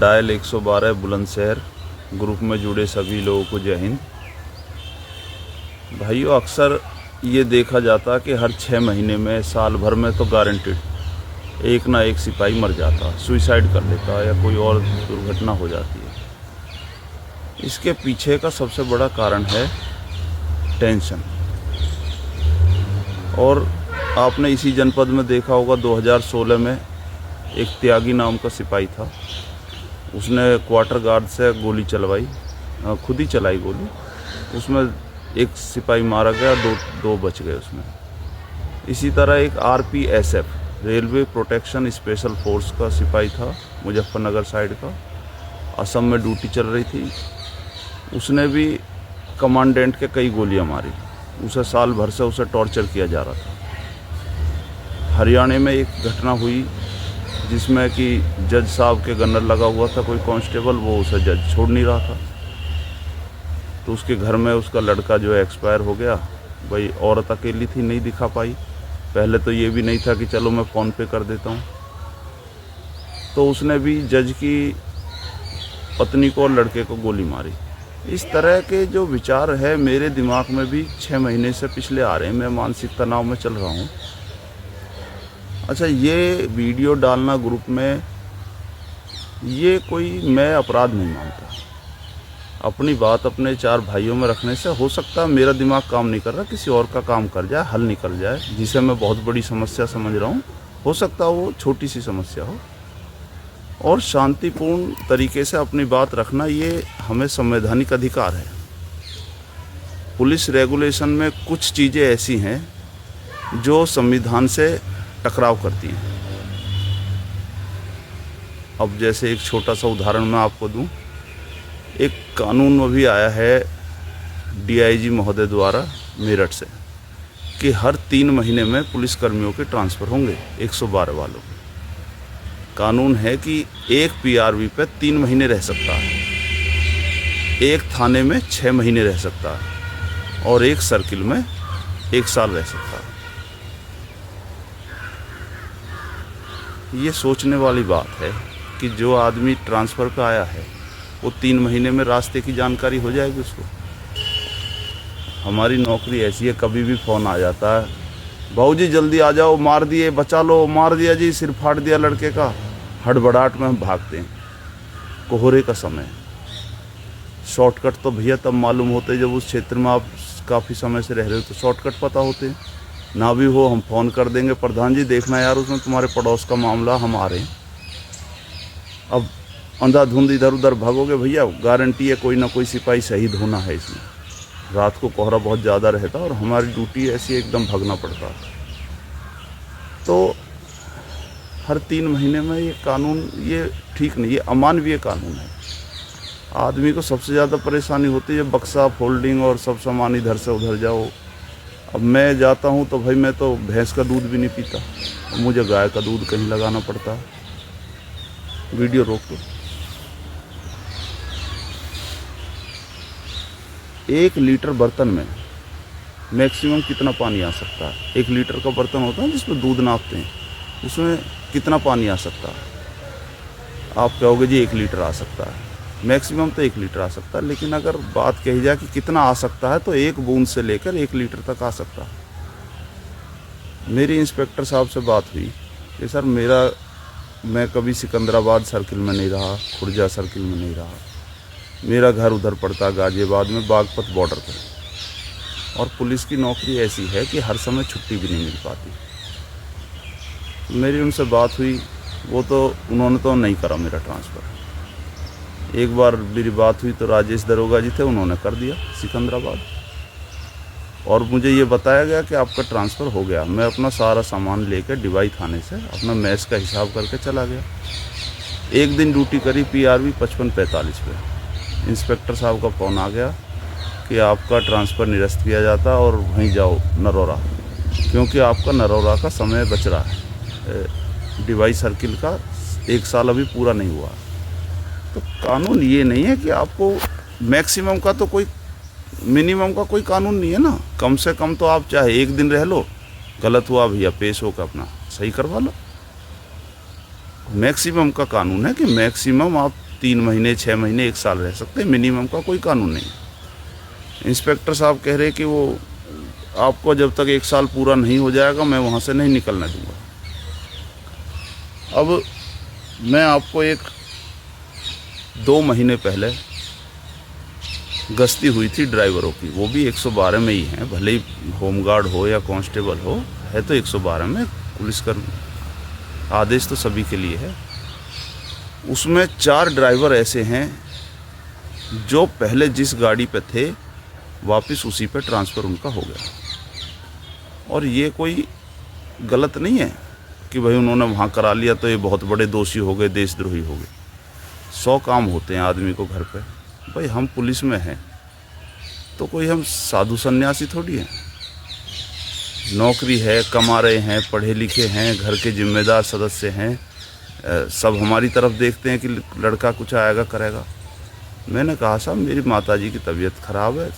Dial 112 Bulandshahr group में जुड़े सभी लोगों को जय हिंद। भाइयों, अक्सर ये देखा जाता कि हर 6 महीने में, साल भर में तो गारंटेड एक ना एक सिपाही मर जाता, सुसाइड कर लेता या कोई और दुर्घटना हो जाती है। इसके पीछे का सबसे बड़ा कारण है टेंशन। और आपने इसी जनपद में देखा होगा, 2016 में एक त्यागी नाम का सिपाही था, उसने क्वार्टर गार्ड से गोली चलवाई, खुद ही चलाई गोली। उसमें एक सिपाही मारा गया, दो बच गए उसमें। इसी तरह एक RPSF railway protection special force का सिपाही था, मुजफ्फरनगर साइड का, असम में ड्यूटी चल रही थी। उसने भी कमांडेंट के कई गोलियां मारी। उसे साल भर से उसे टॉर्चर किया जा रहा था। हरियाणा में एक घटना हुई जिसमें कि जज साहब के गन्नर लगा हुआ था कोई कांस्टेबल, वो उसे जज छोड़ नहीं रहा था। तो उसके घर में उसका लड़का जो है एक्सपायर हो गया। भाई औरत अकेली थी, नहीं दिखा पाई। पहले तो ये भी नहीं था कि चलो मैं फ़ोन पे कर देता हूँ। तो उसने भी जज की पत्नी को और लड़के को गोली मारी। इस तरह के जो विचार है मेरे दिमाग में भी 6 महीने से पिछले आ रहे हैं। मैं मानसिक तनाव में चल रहा हूँ। अच्छा, ये वीडियो डालना ग्रुप में, ये कोई मैं अपराध नहीं मानता। अपनी बात अपने 4 भाइयों में रखने से हो सकता है मेरा दिमाग काम नहीं कर रहा, किसी और का काम कर जाए, हल निकल जाए, जिसे मैं बहुत बड़ी समस्या समझ रहा हूँ। हो सकता है वो छोटी सी समस्या हो। और शांतिपूर्ण तरीके से अपनी बात रखना, ये हमें संवैधानिक अधिकार है। पुलिस रेगुलेशन में कुछ चीज़ें ऐसी हैं जो संविधान से टकराव करती हैं। अब जैसे एक छोटा सा उदाहरण मैं आपको दूं, एक कानून में भी आया है DIG महोदय द्वारा मेरठ से कि हर 3 महीने में पुलिसकर्मियों के ट्रांसफ़र होंगे 112 वालों के। कानून है कि एक PRV पे 3 महीने रह सकता है, एक थाने में 6 महीने रह सकता है और एक सर्किल में 1 साल रह सकता है। ये सोचने वाली बात है कि जो आदमी ट्रांसफ़र पे आया है वो 3 महीने में रास्ते की जानकारी हो जाएगी उसको। हमारी नौकरी ऐसी है, कभी भी फ़ोन आ जाता है, भाऊ जी जल्दी आ जाओ, मार दिए, बचा लो, मार दिया जी, सिर फाड़ दिया लड़के का। हड़बड़ाहट में हम भागते हैं। कोहरे का समय, शॉर्टकट तो भैया तब मालूम होते जब उस क्षेत्र में आप काफ़ी समय से रह रहे हो, तो शॉर्टकट पता होते हैं। ना भी हो, हम फ़ोन कर देंगे, प्रधान जी देखना यार उसमें तुम्हारे पड़ोस का मामला, हम आ रहे हैं। अब अंधाधुंध इधर उधर भागोगे भैया, गारंटी है कोई ना कोई सिपाही शहीद होना है इसमें। रात को कोहरा बहुत ज़्यादा रहता और हमारी ड्यूटी ऐसी एकदम भागना पड़ता। तो हर 3 महीने में ये कानून, ये ठीक नहीं, ये अमानवीय कानून है। आदमी को सबसे ज़्यादा परेशानी होती है बक्सा फोल्डिंग और सब सामान इधर से उधर जाओ। अब मैं जाता हूँ तो भाई मैं तो भैंस का दूध भी नहीं पीता, मुझे गाय का दूध कहीं लगाना पड़ता है। वीडियो रोक दो। 1 लीटर बर्तन में मैक्सिमम कितना पानी आ सकता है? 1 लीटर का बर्तन होता है जिसमें दूध नापते हैं, उसमें कितना पानी आ सकता है? आप कहोगे जी 1 लीटर आ सकता है। मैक्सिमम तो 1 लीटर आ सकता है, लेकिन अगर बात कही जाए कि कितना आ सकता है तो 1 बूंद से लेकर 1 लीटर तक आ सकता है। मेरी इंस्पेक्टर साहब से बात हुई कि सर मैं कभी सिकंदराबाद सर्किल में नहीं रहा, खुर्जा सर्किल में नहीं रहा, मेरा घर उधर पड़ता गाजियाबाद में, बागपत बॉर्डर पर, और पुलिस की नौकरी ऐसी है कि हर समय छुट्टी भी नहीं मिल पाती। मेरी उनसे बात हुई, उन्होंने तो नहीं करा मेरा ट्रांसफ़र। एक बार मेरी बात हुई तो राजेश दरोगा जी थे, उन्होंने कर दिया सिकंदराबाद, और मुझे ये बताया गया कि आपका ट्रांसफ़र हो गया। मैं अपना सारा सामान लेकर डिवाई थाने से अपना मैस का हिसाब करके चला गया। एक दिन ड्यूटी करी PRV 5545 पे। इंस्पेक्टर साहब का फ़ोन आ गया कि आपका ट्रांसफ़र निरस्त किया जाता और वहीं जाओ नरौरा, क्योंकि आपका नरौरा का समय बच रहा है। डिवाई सर्किल का 1 साल अभी पूरा नहीं हुआ। तो कानून ये नहीं है कि आपको मैक्सिमम का, तो कोई मिनिमम का कोई कानून नहीं है ना। कम से कम तो आप चाहे 1 दिन रह लो, गलत हुआ भैया पेश होकर अपना सही करवा लो। मैक्सिमम का कानून है कि मैक्सिमम आप 3 महीने, 6 महीने, 1 साल रह सकते हैं, मिनिमम का कोई कानून नहीं। इंस्पेक्टर साहब कह रहे कि वो आपको जब तक 1 साल पूरा नहीं हो जाएगा मैं वहाँ से नहीं निकलने दूँगा। अब मैं आपको 2 महीने पहले गश्ती हुई थी ड्राइवरों की, वो भी 112 में ही हैं, भले ही होमगार्ड हो या कांस्टेबल हो, है तो 112 में पुलिसकर्मी, आदेश तो सभी के लिए है। उसमें 4 ड्राइवर ऐसे हैं जो पहले जिस गाड़ी पे थे वापस उसी पे ट्रांसफ़र उनका हो गया। और ये कोई गलत नहीं है कि भाई उन्होंने वहाँ करा लिया तो ये बहुत बड़े दोषी हो गए, देशद्रोही हो गए। 100 काम होते हैं आदमी को घर पे। भाई हम पुलिस में हैं तो कोई हम साधु सन्यासी थोड़ी हैं। नौकरी है, कमा रहे हैं, पढ़े लिखे हैं, घर के जिम्मेदार सदस्य हैं, सब हमारी तरफ देखते हैं कि लड़का कुछ आएगा करेगा। मैंने कहा साहब मेरी माताजी की तबीयत ख़राब है,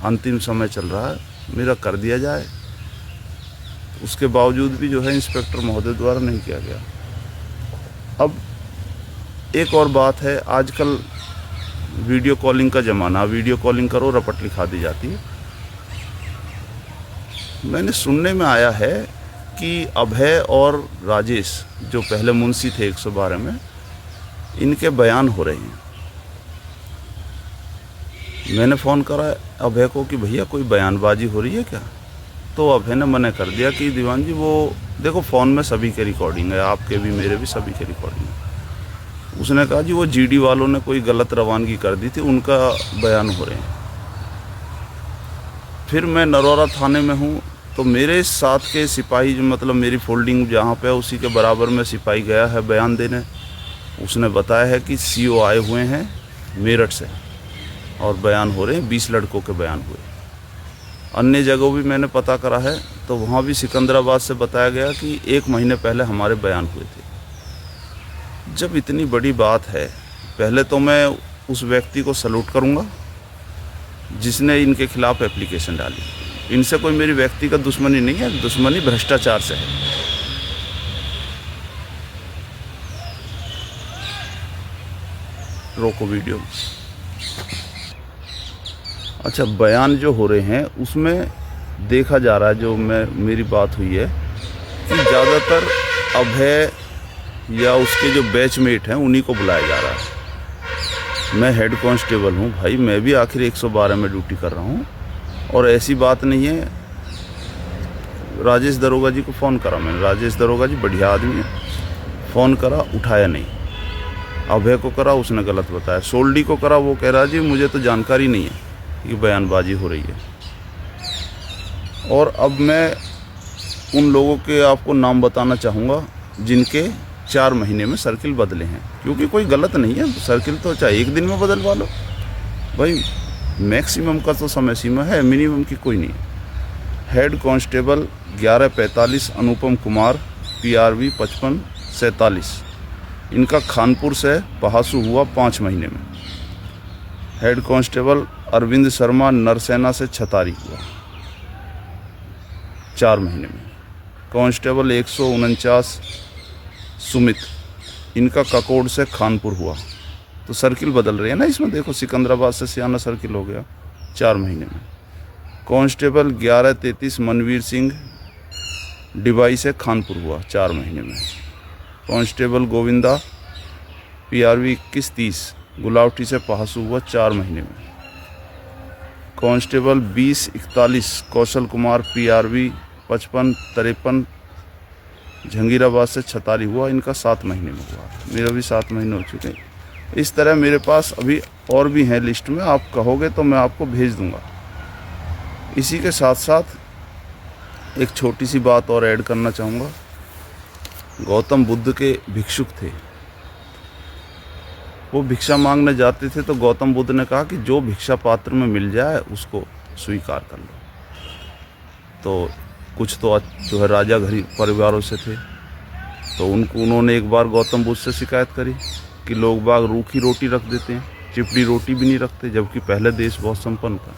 अंतिम समय चल रहा है, मेरा कर दिया जाए। उसके बावजूद भी जो है इंस्पेक्टर महोदय द्वारा नहीं किया गया। अब एक और बात है, आजकल वीडियो कॉलिंग का ज़माना, वीडियो कॉलिंग करो रपट लिखा दी जाती है। मैंने सुनने में आया है कि अभय और राजेश जो पहले मुंशी थे 112 में, इनके बयान हो रहे हैं। मैंने फ़ोन करा अभय को कि भैया कोई बयानबाजी हो रही है क्या? तो अभय ने मना कर दिया कि दीवान जी वो देखो फ़ोन में सभी के रिकॉर्डिंग है, आपके भी मेरे भी सभी के रिकॉर्डिंग है। उसने कहा जी वो जीडी वालों ने कोई गलत रवानगी कर दी थी, उनका बयान हो रहे हैं। फिर मैं नरौरा थाने में हूँ तो मेरे साथ के सिपाही जो मतलब मेरी फोल्डिंग जहाँ पे है उसी के बराबर में सिपाही गया है बयान देने। उसने बताया है कि सीओ आए हुए हैं मेरठ से और बयान हो रहे हैं, 20 लड़कों के बयान हुए। अन्य जगहों भी मैंने पता करा है तो वहाँ भी सिकंदराबाद से बताया गया कि 1 महीने पहले हमारे बयान हुए थे। जब इतनी बड़ी बात है, पहले तो मैं उस व्यक्ति को सैल्यूट करूँगा जिसने इनके खिलाफ़ एप्लीकेशन डाली। इनसे कोई मेरी व्यक्तिगत दुश्मनी नहीं है, दुश्मनी भ्रष्टाचार से है। रोको वीडियो। अच्छा, बयान जो हो रहे हैं उसमें देखा जा रहा है, जो मेरी बात हुई है कि ज़्यादातर अभय या उसके जो बैचमेट हैं उन्हीं को बुलाया जा रहा है। मैं हेड कांस्टेबल हूँ भाई, मैं भी आखिर 112 में ड्यूटी कर रहा हूँ। और ऐसी बात नहीं है। राजेश दरोगा जी को फ़ोन करा मैंने, राजेश दरोगा जी बढ़िया आदमी है, फ़ोन करा उठाया नहीं। अभय को करा, उसने गलत बताया। सोल्डी को करा, वो कह रहा जी मुझे तो जानकारी नहीं है कि बयानबाजी हो रही है। और अब मैं उन लोगों के आपको नाम बताना चाहूँगा जिनके 4 महीने में सर्किल बदले हैं, क्योंकि कोई गलत नहीं है। सर्किल तो चाहे 1 दिन में बदलवा लो भाई, मैक्सिमम का तो समय सीमा है, मिनिमम की कोई नहीं। Head constable 1145 Anupam Kumar, PRV 5547, इनका खानपुर से पहासू हुआ 5 महीने में। हेड कांस्टेबल अरविंद शर्मा नरसेना से छतारी हुआ 4 महीने में। कांस्टेबल 149 सुमित, इनका ककोड़ से खानपुर हुआ। तो सर्किल बदल रही है ना इसमें, देखो सिकंदराबाद से सियाना सर्किल हो गया 4 महीने में। कांस्टेबल 1133 मनवीर सिंह डिबाई से खानपुर हुआ 4 महीने में। कांस्टेबल गोविंदा PRV 2130 गुलावटी से पहासू हुआ 4 महीने में। कांस्टेबल 2041 कौशल कुमार PRV 5553 जहांगीराबाद से छतारी हुआ, इनका 7 महीने में हुआ। मेरा भी 7 महीने हो चुके हैं। इस तरह मेरे पास अभी और भी हैं लिस्ट में, आप कहोगे तो मैं आपको भेज दूंगा। इसी के साथ साथ एक छोटी सी बात और ऐड करना चाहूँगा। गौतम बुद्ध के भिक्षुक थे, वो भिक्षा मांगने जाते थे तो गौतम बुद्ध ने कहा कि जो भिक्षा पात्र में मिल जाए उसको स्वीकार कर लो। तो कुछ तो जो है राजा घरी परिवारों से थे, तो उन्होंने एक बार गौतम बुद्ध से शिकायत करी कि लोग बाग रूखी रोटी रख देते हैं, चिपड़ी रोटी भी नहीं रखते, जबकि पहले देश बहुत संपन्न था।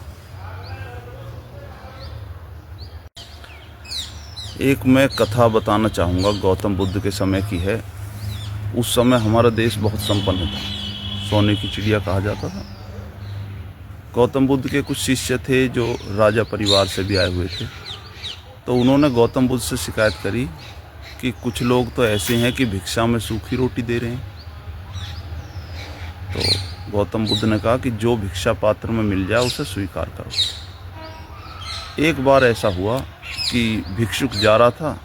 एक मैं कथा बताना चाहूँगा, गौतम बुद्ध के समय की है। उस समय हमारा देश बहुत संपन्न था, सोने की चिड़िया कहा जाता था। गौतम बुद्ध के कुछ शिष्य थे जो राजा परिवार से भी आए हुए थे, तो उन्होंने गौतम बुद्ध से शिकायत करी कि कुछ लोग तो ऐसे हैं कि भिक्षा में सूखी रोटी दे रहे हैं। तो गौतम बुद्ध ने कहा कि जो भिक्षा पात्र में मिल जाए उसे स्वीकार करो। एक बार ऐसा हुआ कि भिक्षुक जा रहा था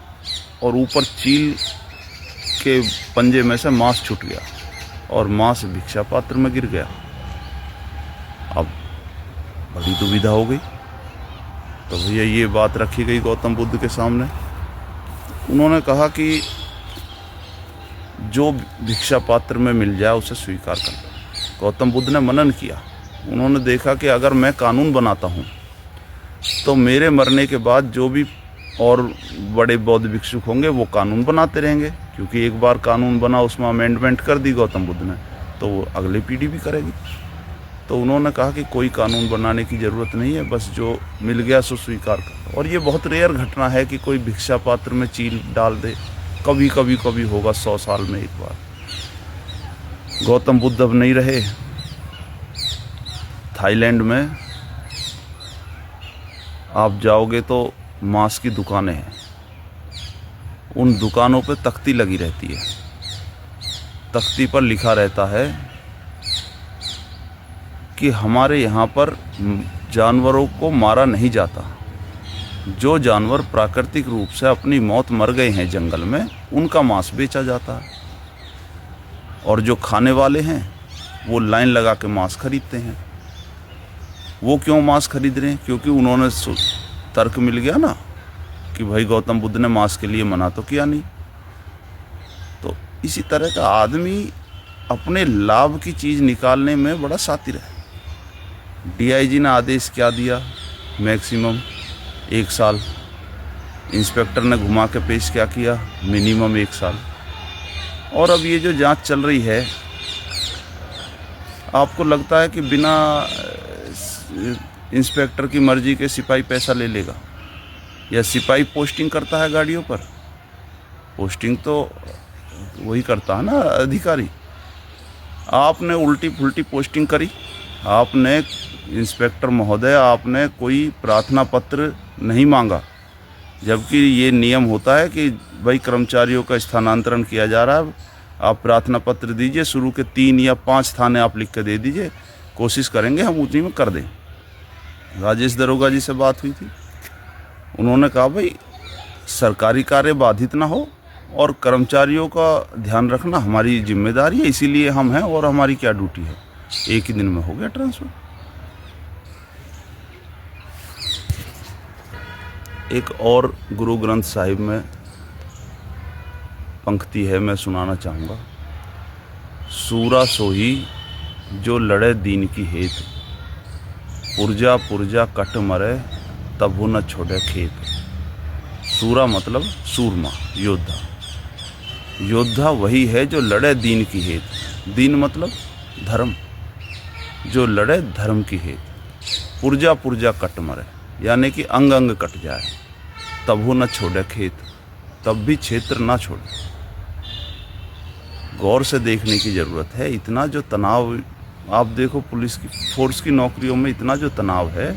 और ऊपर चील के पंजे में से मांस छूट गया और मांस भिक्षा पात्र में गिर गया। अब बड़ी दुविधा हो गई, तो भैया ये बात रखी गई गौतम बुद्ध के सामने। उन्होंने कहा कि जो भिक्षा पात्र में मिल जाए उसे स्वीकार कर लो। गौतम बुद्ध ने मनन किया। उन्होंने देखा कि अगर मैं कानून बनाता हूँ तो मेरे मरने के बाद जो भी और बड़े बौद्ध भिक्षुक होंगे वो कानून बनाते रहेंगे, क्योंकि एक बार कानून बना उसमें अमेंडमेंट कर दी गौतम बुद्ध ने, तो वो अगली पीढ़ी भी करेगी। तो उन्होंने कहा कि कोई कानून बनाने की ज़रूरत नहीं है, बस जो मिल गया सो स्वीकार करो। और ये बहुत रेयर घटना है कि कोई भिक्षा पात्र में चील डाल दे। कभी होगा 100 साल में एक बार। गौतम बुद्ध अब नहीं रहे। थाईलैंड में आप जाओगे तो मांस की दुकानें हैं, उन दुकानों पे तख्ती लगी रहती है। तख्ती पर लिखा रहता है कि हमारे यहाँ पर जानवरों को मारा नहीं जाता। जो जानवर प्राकृतिक रूप से अपनी मौत मर गए हैं जंगल में, उनका मांस बेचा जाता है। और जो खाने वाले हैं वो लाइन लगा के मांस खरीदते हैं। वो क्यों मांस खरीद रहे हैं? क्योंकि उन्होंने तर्क मिल गया ना कि भाई गौतम बुद्ध ने मांस के लिए मना तो किया नहीं। तो इसी तरह का आदमी अपने लाभ की चीज़ निकालने में बड़ा शातिर है। डीआईजी ने आदेश क्या दिया? मैक्सिमम 1 साल। इंस्पेक्टर ने घुमा के पेश क्या किया? मिनिमम 1 साल। और अब ये जो जांच चल रही है, आपको लगता है कि बिना इंस्पेक्टर की मर्जी के सिपाही पैसा ले लेगा? या सिपाही पोस्टिंग करता है गाड़ियों पर? पोस्टिंग तो वही करता है ना, अधिकारी। आपने उल्टी फुल्टी पोस्टिंग करी। आपने इंस्पेक्टर महोदय, आपने कोई प्रार्थना पत्र नहीं मांगा, जबकि ये नियम होता है कि भाई कर्मचारियों का स्थानांतरण किया जा रहा है, आप प्रार्थना पत्र दीजिए। शुरू के 3 या 5 थाने आप लिख कर दे दीजिए, कोशिश करेंगे हम उतनी में कर दें। राजेश दरोगा जी से बात हुई थी, उन्होंने कहा भाई सरकारी कार्य बाधित ना हो और कर्मचारियों का ध्यान रखना हमारी जिम्मेदारी है, इसीलिए हम हैं और हमारी क्या ड्यूटी है। एक ही दिन में हो गया ट्रांसफर। एक और गुरु ग्रंथ साहिब में पंक्ति है, मैं सुनाना चाहूँगा। सूरा सोही जो लड़े दीन की हेत, पुरजा पुरजा कट मरे तबु न छोड़े खेत। सूरा मतलब सूरमा, योद्धा। योद्धा वही है जो लड़े दीन की हेत। दीन मतलब धर्म, जो लड़े धर्म की हेत। पुरजा पुरजा कट मरे, यानी कि अंग अंग कट जाए। तबु न छोड़े खेत, तब भी क्षेत्र ना छोड़े। गौर से देखने की ज़रूरत है। इतना जो तनाव आप देखो, पुलिस की फोर्स की नौकरियों में इतना जो तनाव है,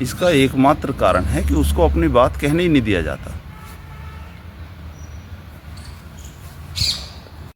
इसका एकमात्र कारण है कि उसको अपनी बात कहने ही नहीं दिया जाता।